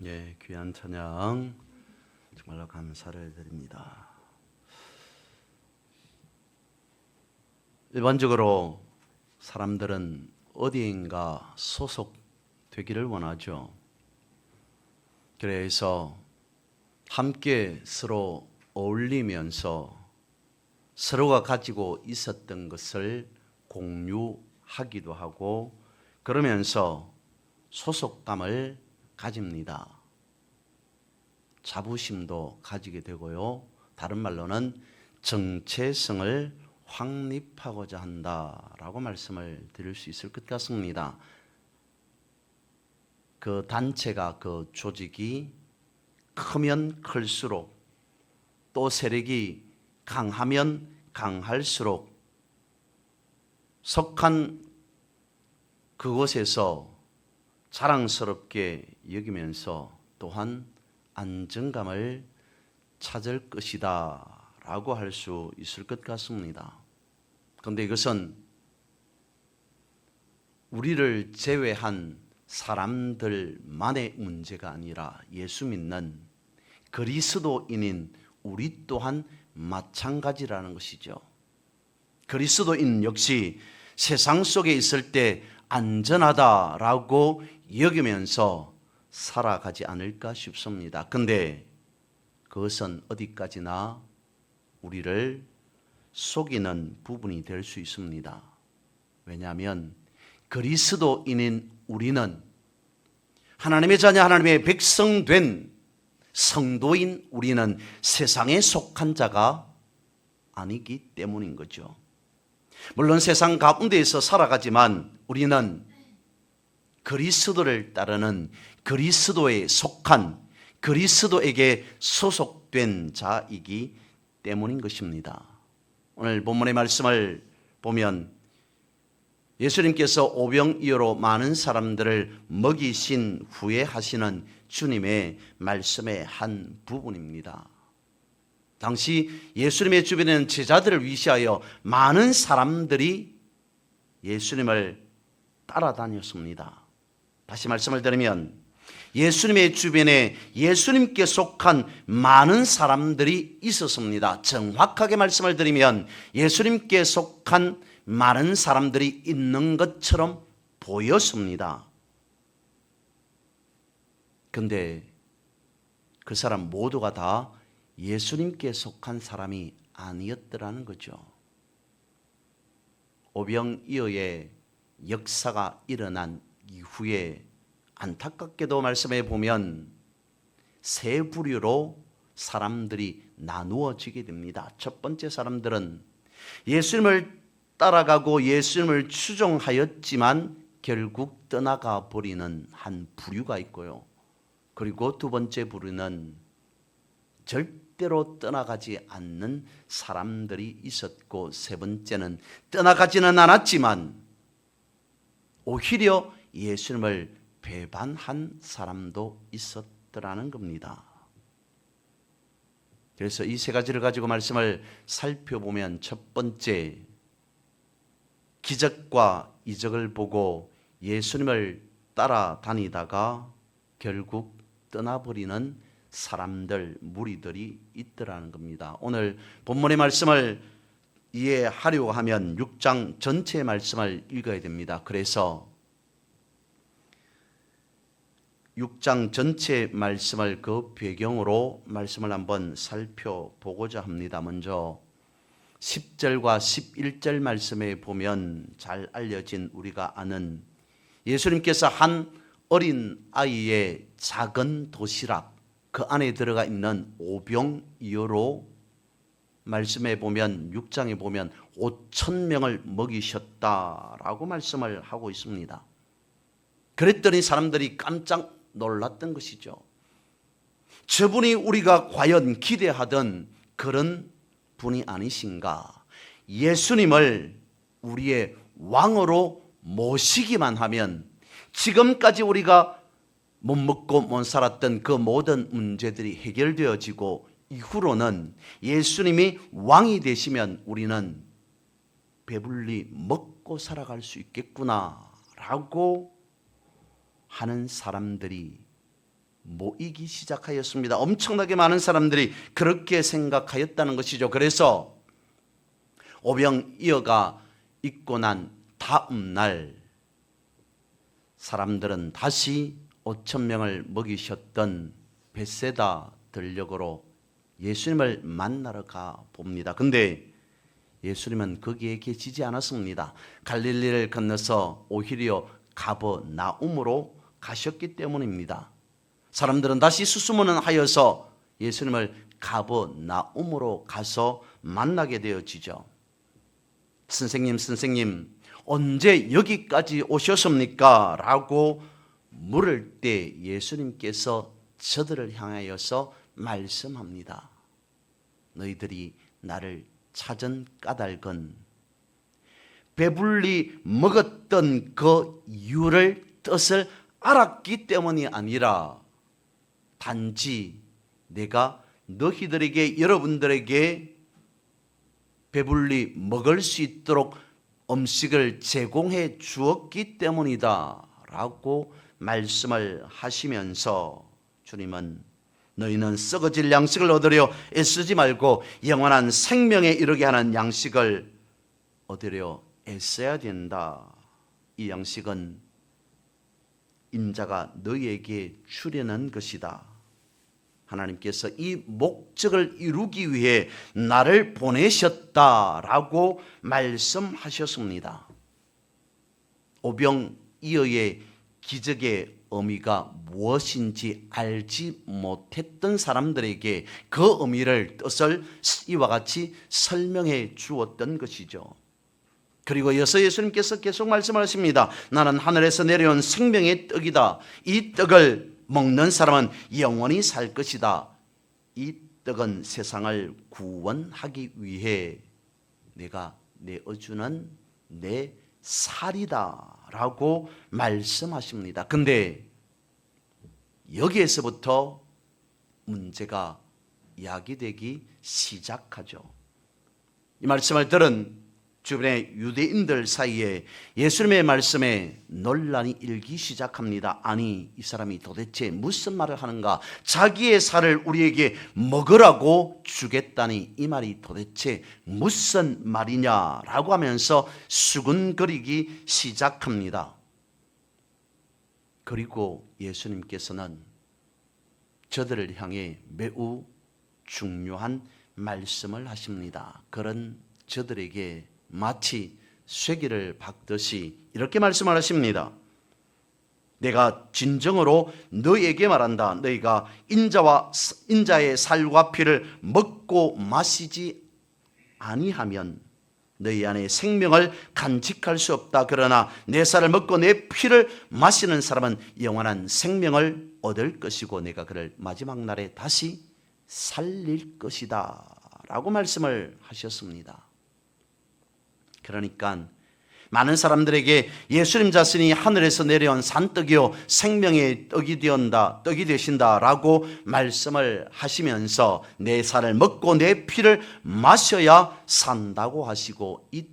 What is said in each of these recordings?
예, 귀한 찬양 정말로 감사를 드립니다. 일반적으로 사람들은 어디인가 소속되기를 원하죠. 그래서 함께 서로 어울리면서 서로가 가지고 있었던 것을 공유하기도 하고 그러면서 소속감을 가집니다. 자부심도 가지게 되고요. 다른 말로는 정체성을 확립하고자 한다라고 말씀을 드릴 수 있을 것 같습니다. 그 단체가, 그 조직이 크면 클수록 또 세력이 강하면 강할수록 속한 그곳에서 자랑스럽게 여기면서 또한 안정감을 찾을 것이다 라고 할 수 있을 것 같습니다. 그런데 이것은 우리를 제외한 사람들만의 문제가 아니라 예수 믿는 그리스도인인 우리 또한 마찬가지라는 것이죠. 그리스도인 역시 세상 속에 있을 때 안전하다라고 여기면서 살아가지 않을까 싶습니다. 그런데 그것은 어디까지나 우리를 속이는 부분이 될 수 있습니다. 왜냐하면 그리스도인인 우리는 하나님의 자녀, 하나님의 백성 된 성도인 우리는 세상에 속한 자가 아니기 때문인 거죠. 물론 세상 가운데에서 살아가지만 우리는 그리스도를 따르는 그리스도에 속한 그리스도에게 소속된 자이기 때문인 것입니다. 오늘 본문의 말씀을 보면 예수님께서 오병이어로 많은 사람들을 먹이신 후에 하시는 주님의 말씀의 한 부분입니다. 당시 예수님의 주변에는 제자들을 위시하여 많은 사람들이 예수님을 따라다녔습니다. 다시 말씀을 드리면 예수님의 주변에 예수님께 속한 많은 사람들이 있었습니다. 정확하게 말씀을 드리면 예수님께 속한 많은 사람들이 있는 것처럼 보였습니다. 그런데 그 사람 모두가 다 예수님께 속한 사람이 아니었더라는 거죠. 오병이어의 역사가 일어난 이후에 안타깝게도 말씀해 보면 세 부류로 사람들이 나누어지게 됩니다. 첫 번째 사람들은 예수님을 따라가고 예수님을 추종하였지만 결국 떠나가 버리는 한 부류가 있고요. 그리고 두 번째 부류는 절대로 떠나가지 않는 사람들이 있었고 세 번째는 떠나가지는 않았지만 오히려 예수님을 배반한 사람도 있었더라는 겁니다. 그래서 이 세 가지를 가지고 말씀을 살펴보면 첫 번째, 기적과 이적을 보고 예수님을 따라다니다가 결국 떠나버리는 사람들, 무리들이 있더라는 겁니다. 오늘 본문의 말씀을 이해하려고 하면 6장 전체의 말씀을 읽어야 됩니다. 그래서 6장 전체 말씀을 그 배경으로 말씀을 한번 살펴보고자 합니다. 먼저 10절과 11절 말씀에 보면 잘 알려진 우리가 아는 예수님께서 한 어린 아이의 작은 도시락 그 안에 들어가 있는 오병이어로 말씀에 보면 6장에 보면 5,000명을 먹이셨다라고 말씀을 하고 있습니다. 그랬더니 사람들이 깜짝 놀랐던 것이죠. 저분이 우리가 과연 기대하던 그런 분이 아니신가? 예수님을 우리의 왕으로 모시기만 하면 지금까지 우리가 못 먹고 못 살았던 그 모든 문제들이 해결되어지고 이후로는 예수님이 왕이 되시면 우리는 배불리 먹고 살아갈 수 있겠구나라고 하는 사람들이 모이기 시작하였습니다. 엄청나게 많은 사람들이 그렇게 생각하였다는 것이죠. 그래서 오병이어가 있고 난 다음 날 사람들은 다시 5천 명을 먹이셨던 벳세다 들녘으로 예수님을 만나러 가 봅니다. 근데 예수님은 거기에 계시지 않았습니다. 갈릴리를 건너서 오히려 가버나움으로 가셨기 때문입니다. 사람들은 다시 수수문하여서 예수님을 가버나움으로 가서 만나게 되어지죠. 선생님, 언제 여기까지 오셨습니까? 라고 물을 때 예수님께서 저들을 향하여서 말씀합니다. 너희들이 나를 찾은 까닭은 배불리 먹었던 그 이유를 뜻을 알았기 때문이 아니라 단지 내가 너희들에게 여러분들에게 배불리 먹을 수 있도록 음식을 제공해 주었기 때문이다 라고 말씀을 하시면서 주님은 너희는 썩어질 양식을 얻으려 애쓰지 말고 영원한 생명에 이르게 하는 양식을 얻으려 애써야 된다. 이 양식은 인자가 너희에게 주려는 것이다. 하나님께서 이 목적을 이루기 위해 나를 보내셨다라고 말씀하셨습니다. 오병이어의 기적의 의미가 무엇인지 알지 못했던 사람들에게 그 의미를 뜻을 이와 같이 설명해 주었던 것이죠. 그리고 이어서 예수님께서 계속 말씀하십니다. 나는 하늘에서 내려온 생명의 떡이다. 이 떡을 먹는 사람은 영원히 살 것이다. 이 떡은 세상을 구원하기 위해 내가 내어주는 내 살이다 라고 말씀하십니다. 근데 여기에서부터 문제가 야기되기 시작하죠. 이 말씀을 들은 주변의 유대인들 사이에 예수님의 말씀에 논란이 일기 시작합니다. 아니, 이 사람이 도대체 무슨 말을 하는가? 자기의 살을 우리에게 먹으라고 주겠다니 이 말이 도대체 무슨 말이냐라고 하면서 수군거리기 시작합니다. 그리고 예수님께서는 저들을 향해 매우 중요한 말씀을 하십니다. 그런 저들에게 마치 쐐기를 박듯이 이렇게 말씀을 하십니다. 내가 진정으로 너희에게 말한다. 너희가 인자의 살과 피를 먹고 마시지 아니하면 너희 안에 생명을 간직할 수 없다. 그러나 내 살을 먹고 내 피를 마시는 사람은 영원한 생명을 얻을 것이고 내가 그를 마지막 날에 다시 살릴 것이다 라고 말씀을 하셨습니다. 그러니까 많은 사람들에게 예수님 자신이 하늘에서 내려온 산떡이요 생명의 떡이 되신다라고 말씀을 하시면서 내 살을 먹고 내 피를 마셔야 산다고 하시고 이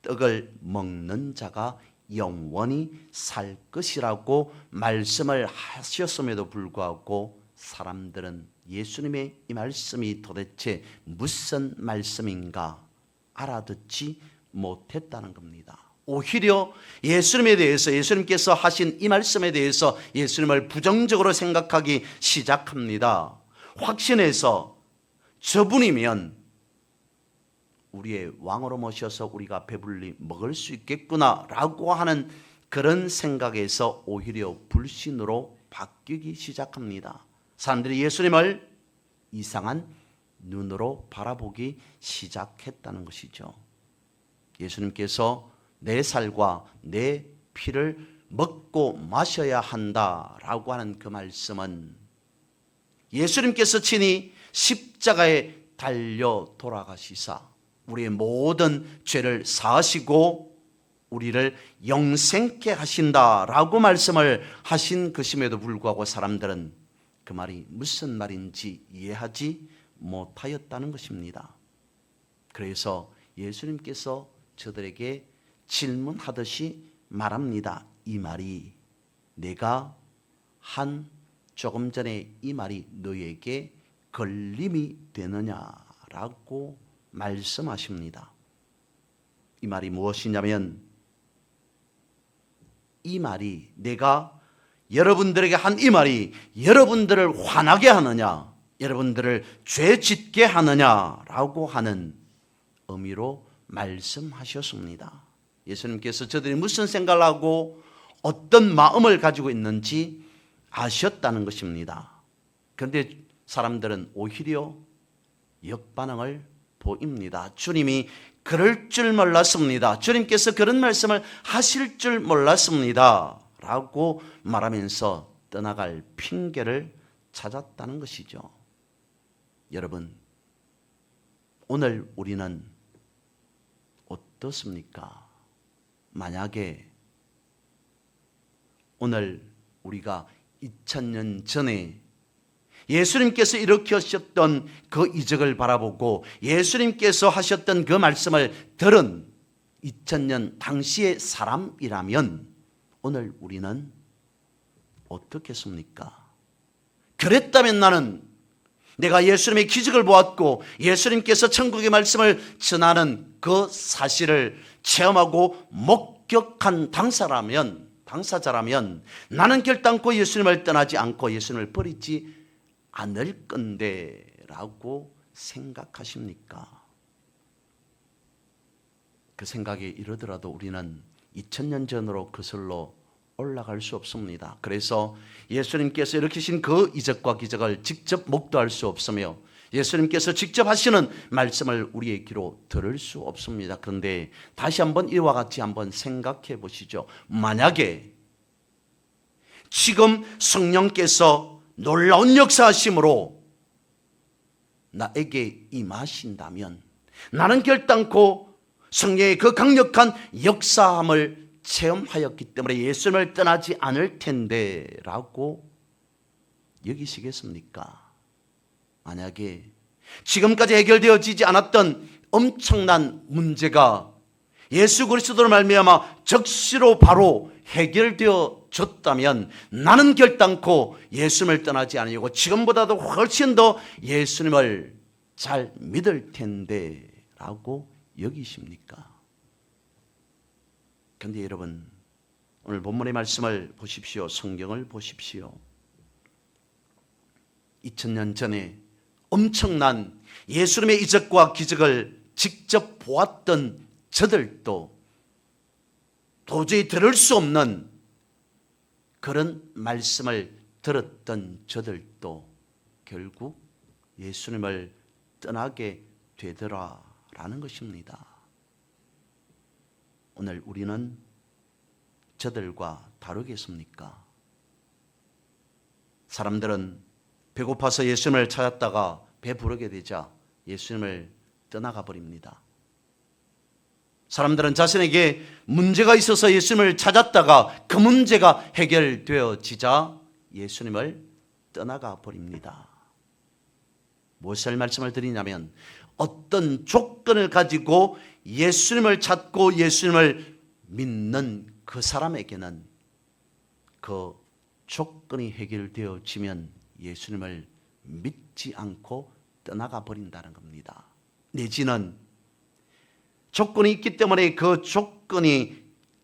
떡을 먹는 자가 영원히 살 것이라고 말씀을 하셨음에도 불구하고 사람들은 예수님의 이 말씀이 도대체 무슨 말씀인가 알아듣지 못했다는 겁니다. 오히려 예수님에 대해서 예수님께서 하신 이 말씀에 대해서 예수님을 부정적으로 생각하기 시작합니다. 확신해서 저분이면 우리의 왕으로 모셔서 우리가 배불리 먹을 수 있겠구나라고 하는 그런 생각에서 오히려 불신으로 바뀌기 시작합니다. 사람들이 예수님을 이상한 눈으로 바라보기 시작했다는 것이죠. 예수님께서 내 살과 내 피를 먹고 마셔야 한다라고 하는 그 말씀은 예수님께서 친히 십자가에 달려 돌아가시사 우리의 모든 죄를 사하시고 우리를 영생케 하신다라고 말씀을 하신 것임에도 불구하고 사람들은 그 말이 무슨 말인지 이해하지 못하였다는 것입니다. 그래서 예수님께서 저들에게 질문하듯이 말합니다. 이 말이 내가 한 조금 전에 이 말이 너에게 걸림이 되느냐라고 말씀하십니다. 이 말이 무엇이냐면 이 말이 내가 여러분들에게 한 이 말이 여러분들을 화나게 하느냐, 여러분들을 죄 짓게 하느냐라고 하는 의미로 말씀하셨습니다. 예수님께서 저들이 무슨 생각을 하고 어떤 마음을 가지고 있는지 아셨다는 것입니다. 그런데 사람들은 오히려 역반응을 보입니다. 주님이 그럴 줄 몰랐습니다. 주님께서 그런 말씀을 하실 줄 몰랐습니다. 라고 말하면서 떠나갈 핑계를 찾았다는 것이죠. 여러분, 오늘 우리는 어떻습니까? 만약에 오늘 우리가 2000년 전에 예수님께서 일으키셨던 그 이적을 바라보고 예수님께서 하셨던 그 말씀을 들은 2000년 당시의 사람이라면 오늘 우리는 어떻겠습니까? 그랬다면 나는 내가 예수님의 기적을 보았고 예수님께서 천국의 말씀을 전하는 그 사실을 체험하고 목격한 당사자라면 나는 결단코 예수님을 떠나지 않고 예수님을 버리지 않을 건데 라고 생각하십니까? 그 생각이 이러더라도 우리는 2000년 전으로 거슬러 올라갈 수 없습니다. 그래서 예수님께서 일으키신 그 이적과 기적을 직접 목도할 수 없으며 예수님께서 직접 하시는 말씀을 우리의 귀로 들을 수 없습니다. 그런데 다시 한번 이와 같이 한번 생각해 보시죠. 만약에 지금 성령께서 놀라운 역사하심으로 나에게 임하신다면 나는 결단코 성령의 그 강력한 역사함을 체험하였기 때문에 예수님을 떠나지 않을 텐데 라고 여기시겠습니까? 만약에 지금까지 해결되어지지 않았던 엄청난 문제가 예수 그리스도로 말미암아 적시로 바로 해결되어졌다면 나는 결단코 예수님을 떠나지 않으려고 지금보다도 훨씬 더 예수님을 잘 믿을 텐데 라고 여기십니까? 그런데 여러분, 오늘 본문의 말씀을 보십시오. 성경을 보십시오. 2000년 전에 엄청난 예수님의 이적과 기적을 직접 보았던 저들도 도저히 들을 수 없는 그런 말씀을 들었던 저들도 결국 예수님을 떠나게 되더라라는 것입니다. 오늘 우리는 저들과 다르겠습니까? 사람들은 배고파서 예수님을 찾았다가 배부르게 되자 예수님을 떠나가 버립니다. 사람들은 자신에게 문제가 있어서 예수님을 찾았다가 그 문제가 해결되어지자 예수님을 떠나가 버립니다. 무엇을 말씀을 드리냐면 어떤 조건을 가지고 예수님을 찾고 예수님을 믿는 그 사람에게는 그 조건이 해결되어지면 예수님을 믿지 않고 떠나가 버린다는 겁니다. 내지는 조건이 있기 때문에 그 조건이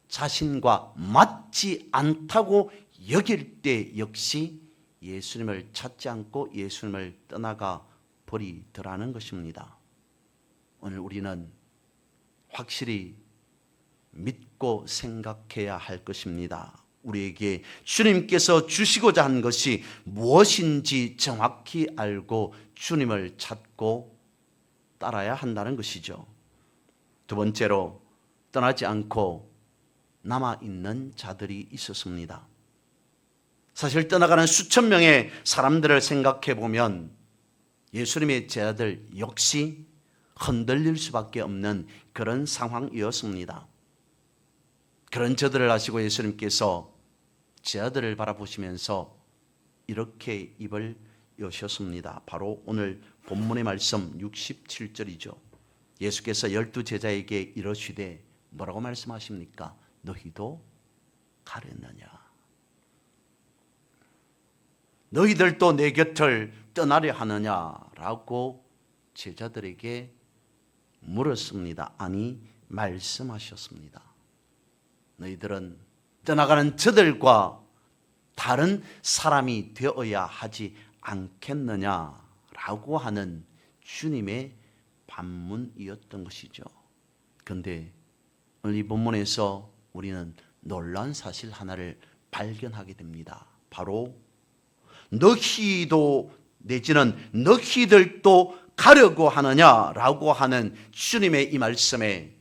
자신과 맞지 않다고 여길 때 역시 예수님을 찾지 않고 예수님을 떠나가 버리더라는 것입니다. 오늘 우리는 확실히 믿고 생각해야 할 것입니다. 우리에게 주님께서 주시고자 한 것이 무엇인지 정확히 알고 주님을 찾고 따라야 한다는 것이죠. 두 번째로 떠나지 않고 남아있는 자들이 있었습니다. 사실 떠나가는 수천 명의 사람들을 생각해 보면 예수님의 제자들 역시 흔들릴 수밖에 없는 그런 상황이었습니다. 그런 저들을 아시고 예수님께서 제자들을 바라보시면서 이렇게 입을 여셨습니다. 바로 오늘 본문의 말씀 67절이죠. 예수께서 12제자에게 이러시되 뭐라고 말씀하십니까? 너희도 가렸느냐? 너희들도 내 곁을 떠나려 하느냐라고 제자들에게 물었습니다. 아니, 말씀하셨습니다. 너희들은 떠나가는 저들과 다른 사람이 되어야 하지 않겠느냐라고 하는 주님의 반문이었던 것이죠. 그런데 오늘 이 본문에서 우리는 놀라운 사실 하나를 발견하게 됩니다. 바로 너희도 내지는 너희들도 가려고 하느냐라고 하는 주님의 이 말씀에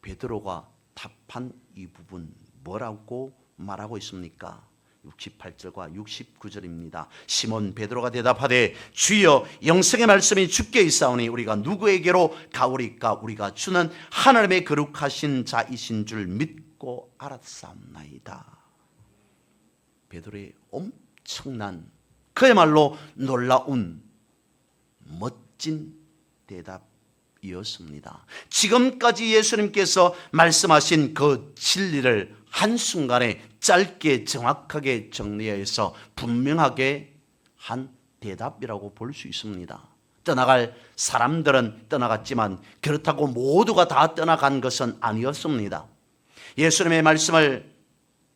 베드로가 답한 이 부분 뭐라고 말하고 있습니까? 68절과 69절입니다. 시몬 베드로가 대답하되 주여 영생의 말씀이 주께 있사오니 우리가 누구에게로 가오리까? 우리가 주는 하나님의 거룩하신 자이신 줄 믿고 알았사옵나이다. 베드로의 엄청난 그야말로 놀라운 멋진 대답이었습니다. 지금까지 예수님께서 말씀하신 그 진리를 한순간에 짧게 정확하게 정리해서 분명하게 한 대답이라고 볼 수 있습니다. 떠나갈 사람들은 떠나갔지만 그렇다고 모두가 다 떠나간 것은 아니었습니다. 예수님의 말씀을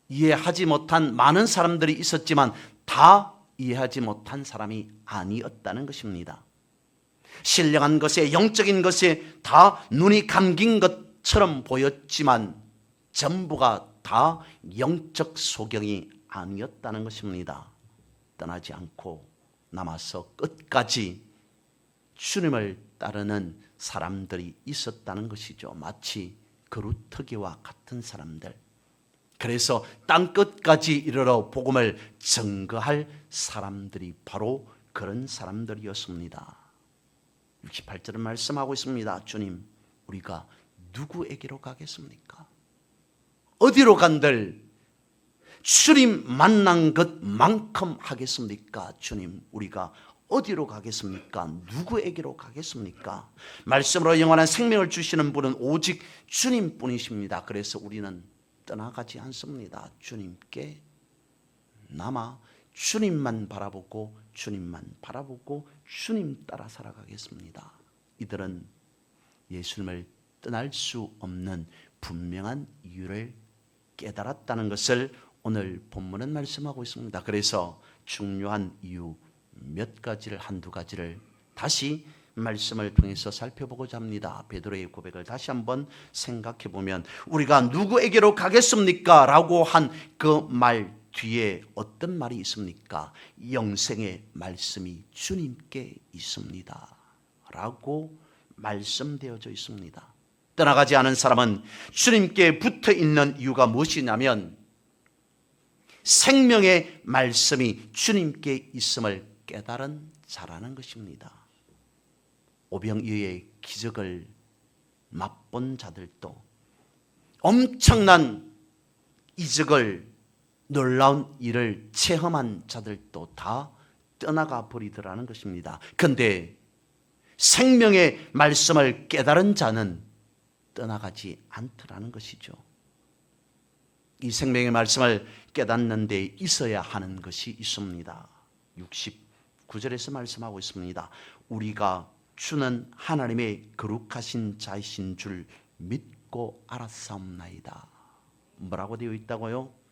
이해하지 못한 많은 사람들이 있었지만 다 이해하지 못한 사람이 아니었다는 것입니다. 신령한 것에 영적인 것에 다 눈이 감긴 것처럼 보였지만 전부가 다 영적 소경이 아니었다는 것입니다. 떠나지 않고 남아서 끝까지 주님을 따르는 사람들이 있었다는 것이죠. 마치 그루터기와 같은 사람들. 그래서 땅끝까지 이르러 복음을 증거할 사람들이 바로 그런 사람들이었습니다. 68절은 말씀하고 있습니다. 주님, 우리가 누구에게로 가겠습니까? 어디로 간들 주님 만난 것만큼 하겠습니까? 주님, 우리가 어디로 가겠습니까? 누구에게로 가겠습니까? 말씀으로 영원한 생명을 주시는 분은 오직 주님뿐이십니다. 그래서 우리는 떠나가지 않습니다. 주님께 남아 주님만 바라보고 주님 따라 살아가겠습니다. 이들은 예수님을 떠날 수 없는 분명한 이유를 깨달았다는 것을 오늘 본문은 말씀하고 있습니다. 그래서 중요한 이유 몇 가지를 한두 가지를 다시 말씀을 통해서 살펴보고자 합니다. 베드로의 고백을 다시 한번 생각해 보면 우리가 누구에게로 가겠습니까? 라고 한 그 말 뒤에 어떤 말이 있습니까? 영생의 말씀이 주님께 있습니다. 라고 말씀되어져 있습니다. 떠나가지 않은 사람은 주님께 붙어 있는 이유가 무엇이냐면 생명의 말씀이 주님께 있음을 깨달은 자라는 것입니다. 오병이어의 기적을 맛본 자들도 엄청난 이적을 놀라운 일을 체험한 자들도 다 떠나가 버리더라는 것입니다. 그런데 생명의 말씀을 깨달은 자는 떠나가지 않더라는 것이죠. 이 생명의 말씀을 깨닫는 데 있어야 하는 것이 있습니다. 69절에서 말씀하고 있습니다. 우리가 주는 하나님의 거룩하신 자이신 줄 믿고 알았사옵나이다. 뭐라고 되어 있다고요?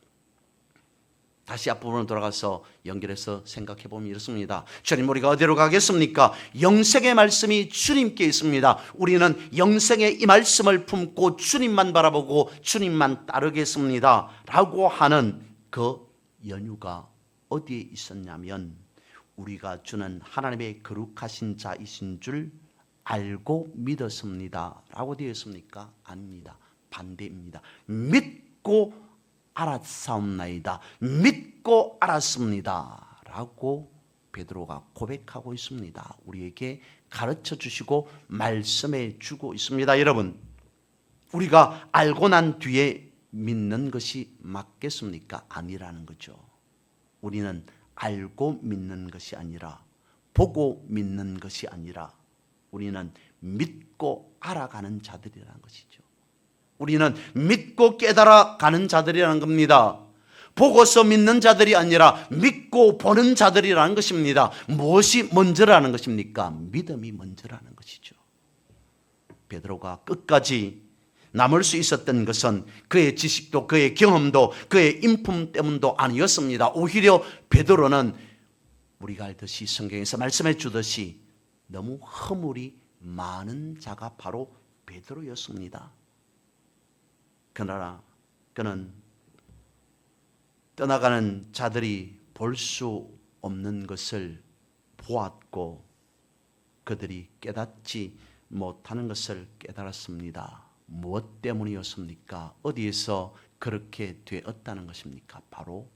다시 앞부분으로 돌아가서 연결해서 생각해 보면 이렇습니다. 주님, 우리가 어디로 가겠습니까? 영생의 말씀이 주님께 있습니다. 우리는 영생의 이 말씀을 품고 주님만 바라보고 주님만 따르겠습니다. 라고 하는 그 연유가 어디에 있었냐면 우리가 주는 하나님의 거룩하신 자이신 줄 알고 믿었습니다. 라고 되어 있습니까? 아닙니다. 반대입니다. 믿고 알았사옵나이다. 믿고 알았습니다. 라고 베드로가 고백하고 있습니다. 우리에게 가르쳐 주시고 말씀해 주고 있습니다. 여러분, 우리가 알고 난 뒤에 믿는 것이 맞겠습니까? 아니라는 거죠. 우리는 알고 믿는 것이 아니라 보고 믿는 것이 아니라 우리는 믿고 알아가는 자들이라는 것이죠. 우리는 믿고 깨달아 가는 자들이라는 겁니다. 보고서 믿는 자들이 아니라 믿고 보는 자들이라는 것입니다. 무엇이 먼저라는 것입니까? 믿음이 먼저라는 것이죠. 베드로가 끝까지 남을 수 있었던 것은 그의 지식도 그의 경험도 그의 인품 때문도 아니었습니다. 오히려 베드로는 우리가 알듯이 성경에서 말씀해 주듯이 너무 허물이 많은 자가 바로 베드로였습니다. 그러나 그는 떠나가는 자들이 볼 수 없는 것을 보았고 그들이 깨닫지 못하는 것을 깨달았습니다. 무엇 때문이었습니까? 어디에서 그렇게 되었다는 것입니까? 바로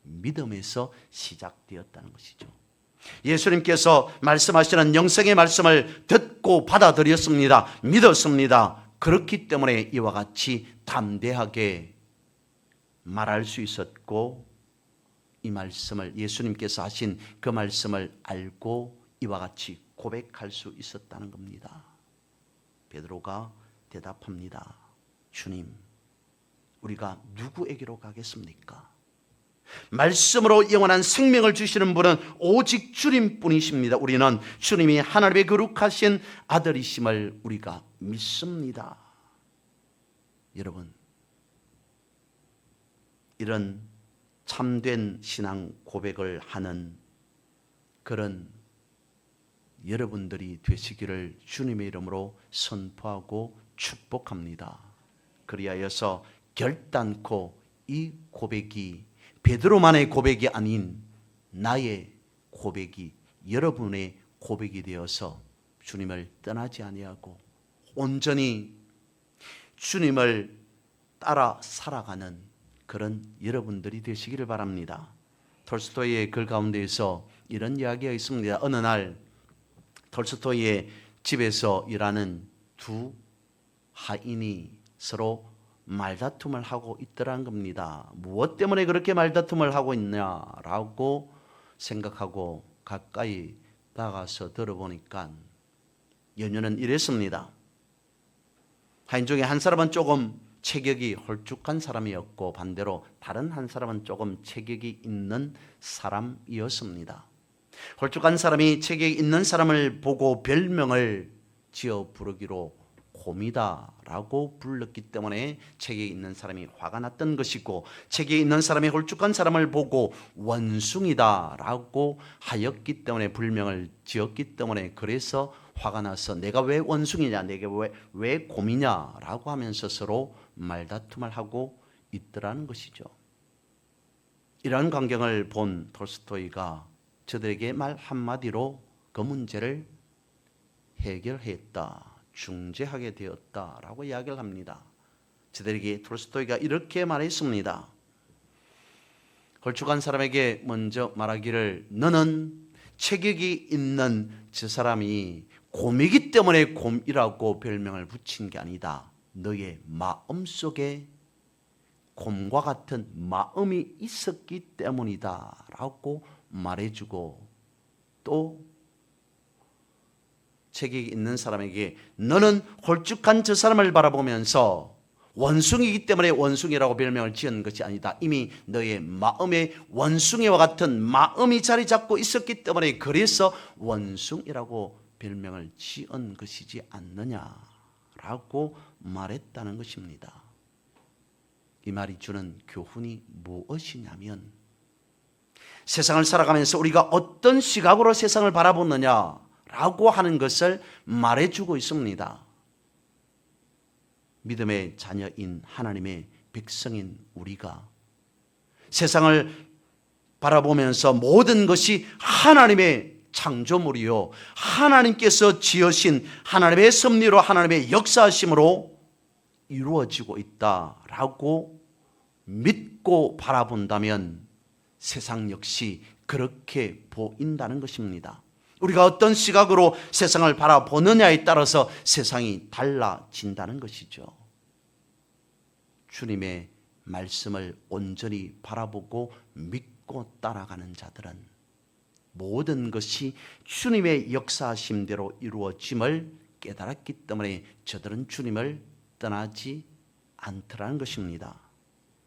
믿음에서 시작되었다는 것이죠. 예수님께서 말씀하시는 영생의 말씀을 듣고 받아들였습니다. 믿었습니다. 그렇기 때문에 이와 같이 담대하게 말할 수 있었고 이 말씀을 예수님께서 하신 그 말씀을 알고 이와 같이 고백할 수 있었다는 겁니다. 베드로가 대답합니다. 주님, 우리가 누구에게로 가겠습니까? 말씀으로 영원한 생명을 주시는 분은 오직 주님뿐이십니다. 우리는 주님이 하나님의 거룩하신 아들이심을 우리가 믿습니다. 여러분, 이런 참된 신앙 고백을 하는 그런 여러분들이 되시기를 주님의 이름으로 선포하고 축복합니다. 그리하여서 결단코 이 고백이 베드로만의 고백이 아닌 나의 고백이 여러분의 고백이 되어서 주님을 떠나지 아니하고 온전히 주님을 따라 살아가는 그런 여러분들이 되시기를 바랍니다. 톨스토이의 글 가운데에서 이런 이야기가 있습니다. 어느 날 톨스토이의 집에서 일하는 두 하인이 서로 말다툼을 하고 있더란 겁니다. 무엇 때문에 그렇게 말다툼을 하고 있냐라고 생각하고 가까이 다가가서 들어보니까 연유는 이랬습니다. 하인 중에 한 사람은 조금 체격이 홀쭉한 사람이었고 반대로 다른 한 사람은 조금 체격이 있는 사람이었습니다. 홀쭉한 사람이 체격이 있는 사람을 보고 별명을 지어 부르기로 곰이다라고 불렀기 때문에 체격이 있는 사람이 화가 났던 것이고 체격이 있는 사람이 홀쭉한 사람을 보고 원숭이다라고 하였기 때문에 불명을 지었기 때문에 그래서 화가 나서 내가 왜 원숭이냐 내가 왜 곰이냐라고 하면서 서로 말다툼을 하고 있더라는 것이죠. 이러한 광경을 본 톨스토이가 저들에게 말 한마디로 그 문제를 해결했다. 중재하게 되었다라고 이야기를 합니다. 저들에게 톨스토이가 이렇게 말했습니다. 홀쭉한 사람에게 먼저 말하기를 너는 체격이 있는 저 사람이 곰이기 때문에 곰이라고 별명을 붙인 게 아니다. 너의 마음속에 곰과 같은 마음이 있었기 때문이다 라고 말해주고 또 체격이 있는 사람에게 너는 홀쭉한 저 사람을 바라보면서 원숭이이기 때문에 원숭이라고 별명을 지은 것이 아니다. 이미 너의 마음에 원숭이와 같은 마음이 자리 잡고 있었기 때문에 그래서 원숭이라고 별명을 지은 것이지 않느냐라고 말했다는 것입니다. 이 말이 주는 교훈이 무엇이냐면 세상을 살아가면서 우리가 어떤 시각으로 세상을 바라보느냐라고 하는 것을 말해주고 있습니다. 믿음의 자녀인 하나님의 백성인 우리가 세상을 바라보면서 모든 것이 하나님의 창조물이요 하나님께서 지으신 하나님의 섭리로 하나님의 역사하심으로 이루어지고 있다라고 믿고 바라본다면 세상 역시 그렇게 보인다는 것입니다. 우리가 어떤 시각으로 세상을 바라보느냐에 따라서 세상이 달라진다는 것이죠. 주님의 말씀을 온전히 바라보고 믿고 따라가는 자들은 모든 것이 주님의 역사하심대로 이루어짐을 깨달았기 때문에 저들은 주님을 떠나지 않더라는 것입니다.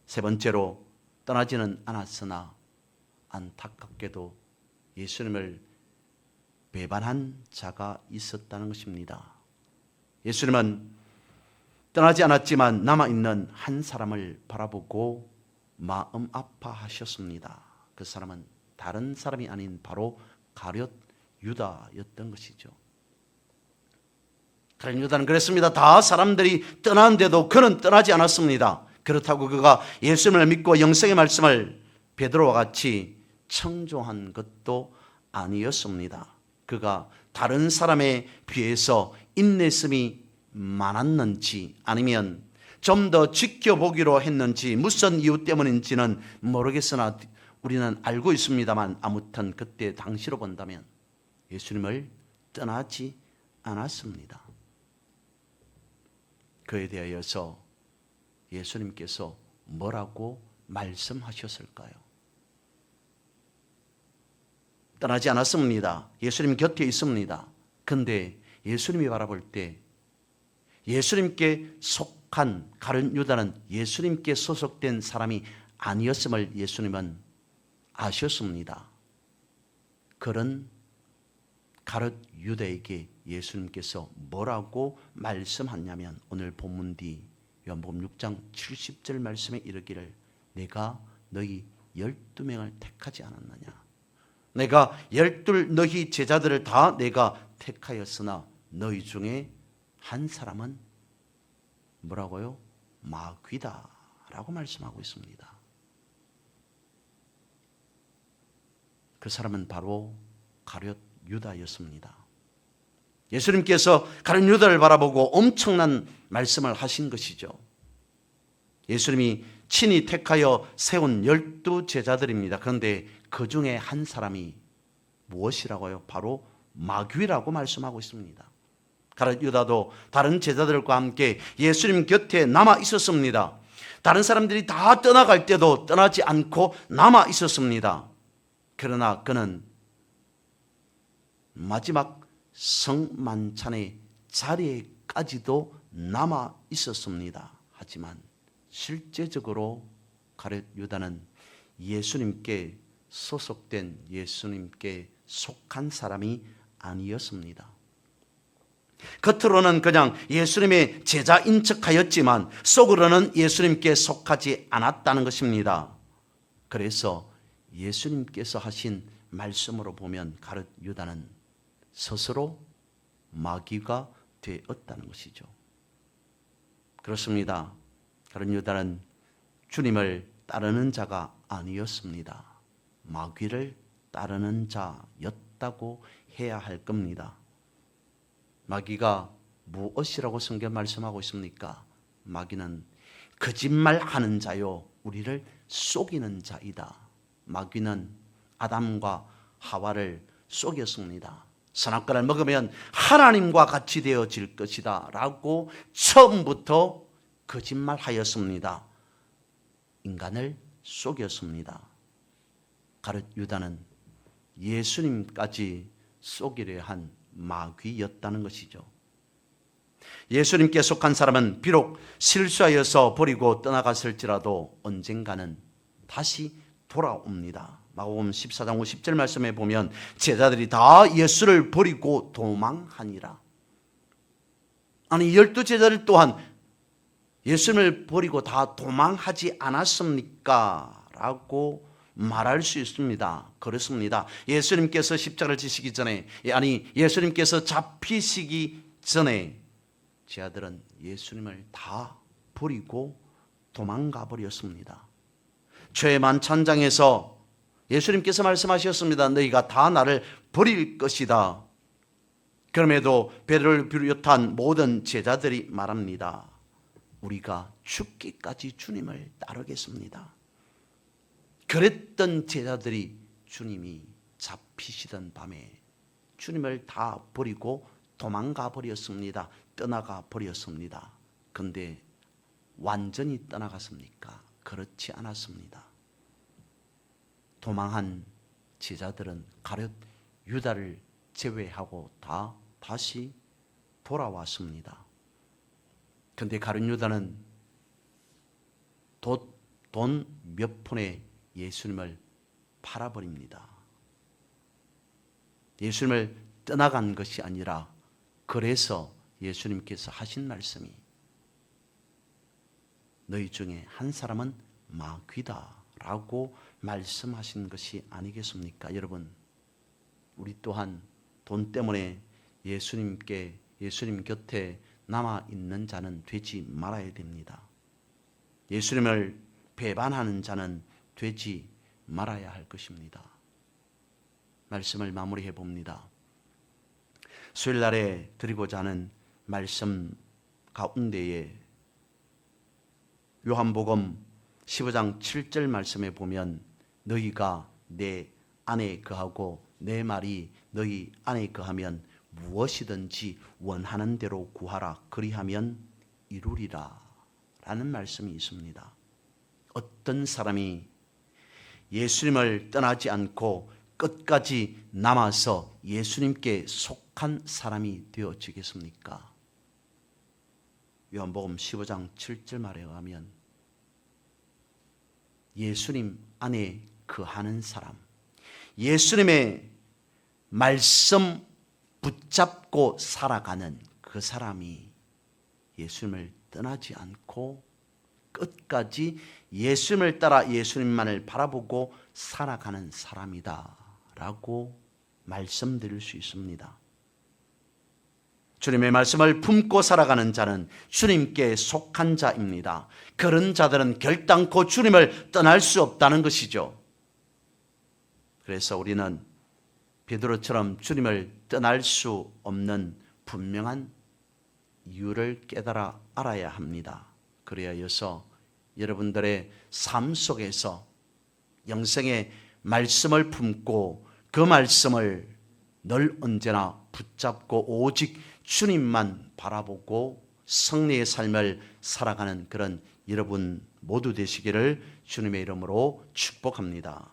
세 번째로 떠나지는 않았으나 안타깝게도 예수님을 배반한 자가 있었다는 것입니다. 예수님은 떠나지 않았지만 남아있는 한 사람을 바라보고 마음 아파하셨습니다. 그 사람은 다른 사람이 아닌 바로 가룟 유다였던 것이죠. 가룟 유다는 그랬습니다. 다 사람들이 떠나는데도 그는 떠나지 않았습니다. 그렇다고 그가 예수님을 믿고 영생의 말씀을 베드로와 같이 청종한 것도 아니었습니다. 그가 다른 사람에 비해서 인내심이 많았는지 아니면 좀 더 지켜보기로 했는지 무슨 이유 때문인지는 모르겠으나 우리는 알고 있습니다만 아무튼 그때 당시로 본다면 예수님을 떠나지 않았습니다. 그에 대하여서 예수님께서 뭐라고 말씀하셨을까요? 떠나지 않았습니다. 예수님 곁에 있습니다. 그런데 예수님이 바라볼 때 예수님께 속한 가룟 유다는 예수님께 소속된 사람이 아니었음을 예수님은 아셨습니다. 그런 가룟 유다에게 예수님께서 뭐라고 말씀하냐면 오늘 본문 뒤 요한복음 6장 70절 말씀에 이르기를 내가 너희 12명을 택하지 않았느냐. 내가 12 너희 제자들을 다 내가 택하였으나 너희 중에 한 사람은 뭐라고요? 마귀다 라고 말씀하고 있습니다. 그 사람은 바로 가룟 유다였습니다. 예수님께서 가룟 유다를 바라보고 엄청난 말씀을 하신 것이죠. 예수님이 친히 택하여 세운 12 제자들입니다. 그런데 그 중에 한 사람이 무엇이라고요? 바로 마귀라고 말씀하고 있습니다. 가룟 유다도 다른 제자들과 함께 예수님 곁에 남아 있었습니다. 다른 사람들이 다 떠나갈 때도 떠나지 않고 남아 있었습니다. 그러나 그는 마지막 성만찬의 자리에까지도 남아 있었습니다. 하지만 실제적으로 가룟 유다는 예수님께 소속된 예수님께 속한 사람이 아니었습니다. 겉으로는 그냥 예수님의 제자인 척하였지만 속으로는 예수님께 속하지 않았다는 것입니다. 그래서 예수님께서 하신 말씀으로 보면 가룟 유다는 스스로 마귀가 되었다는 것이죠. 그렇습니다. 가룟 유다는 주님을 따르는 자가 아니었습니다. 마귀를 따르는 자였다고 해야 할 겁니다. 마귀가 무엇이라고 성경 말씀하고 있습니까? 마귀는 거짓말하는 자요 우리를 속이는 자이다. 마귀는 아담과 하와를 속였습니다. 선악과를 먹으면 하나님과 같이 되어질 것이다 라고 처음부터 거짓말하였습니다. 인간을 속였습니다. 가룟 유다는 예수님까지 속이려 한 마귀였다는 것이죠. 예수님께 속한 사람은 비록 실수하여서 버리고 떠나갔을지라도 언젠가는 다시 돌아옵니다. 마가복음 14장 50절 말씀에 보면 제자들이 다 예수를 버리고 도망하니라. 아니 12 제자들 또한 예수님을 버리고 다 도망하지 않았습니까? 라고 말할 수 있습니다. 그렇습니다. 예수님께서 십자가를 지시기 전에 예수님께서 잡히시기 전에 제자들은 예수님을 다 버리고 도망가 버렸습니다. 죄의 만찬장에서 예수님께서 말씀하셨습니다. 너희가 다 나를 버릴 것이다. 그럼에도 베드로를 비롯한 모든 제자들이 말합니다. 우리가 죽기까지 주님을 따르겠습니다. 그랬던 제자들이 주님이 잡히시던 밤에 주님을 다 버리고 도망가 버렸습니다. 떠나가 버렸습니다. 그런데 완전히 떠나갔습니까? 그렇지 않았습니다. 도망한 제자들은 가룟 유다를 제외하고 다 다시 돌아왔습니다. 그런데 가룟 유다는 곧 돈 몇 푼에 예수님을 팔아버립니다. 예수님을 떠나간 것이 아니라 그래서 예수님께서 하신 말씀이 너희 중에 한 사람은 마귀다라고 말씀하신 것이 아니겠습니까? 여러분, 우리 또한 돈 때문에 예수님 곁에 남아 있는 자는 되지 말아야 됩니다. 예수님을 배반하는 자는 되지 말아야 할 것입니다. 말씀을 마무리해 봅니다. 수요일날에 드리고자 하는 말씀 가운데에 요한복음 15장 7절 말씀에 보면 너희가 내 안에 거하고 내 말이 너희 안에 거하면 무엇이든지 원하는 대로 구하라 그리하면 이루리라 라는 말씀이 있습니다. 어떤 사람이 예수님을 떠나지 않고 끝까지 남아서 예수님께 속한 사람이 되어지겠습니까? 요한복음 15장 7절 말에 의하면 예수님 안에 거하는 사람, 예수님의 말씀 붙잡고 살아가는 그 사람이 예수님을 떠나지 않고 끝까지 예수님을 따라 예수님만을 바라보고 살아가는 사람이다 라고 말씀드릴 수 있습니다. 주님의 말씀을 품고 살아가는 자는 주님께 속한 자입니다. 그런 자들은 결단코 주님을 떠날 수 없다는 것이죠. 그래서 우리는 베드로처럼 주님을 떠날 수 없는 분명한 이유를 깨달아 알아야 합니다. 그래야여서 여러분들의 삶 속에서 영생의 말씀을 품고 그 말씀을 늘 언제나 붙잡고 오직 주님만 바라보고 승리의 삶을 살아가는 그런 여러분 모두 되시기를 주님의 이름으로 축복합니다.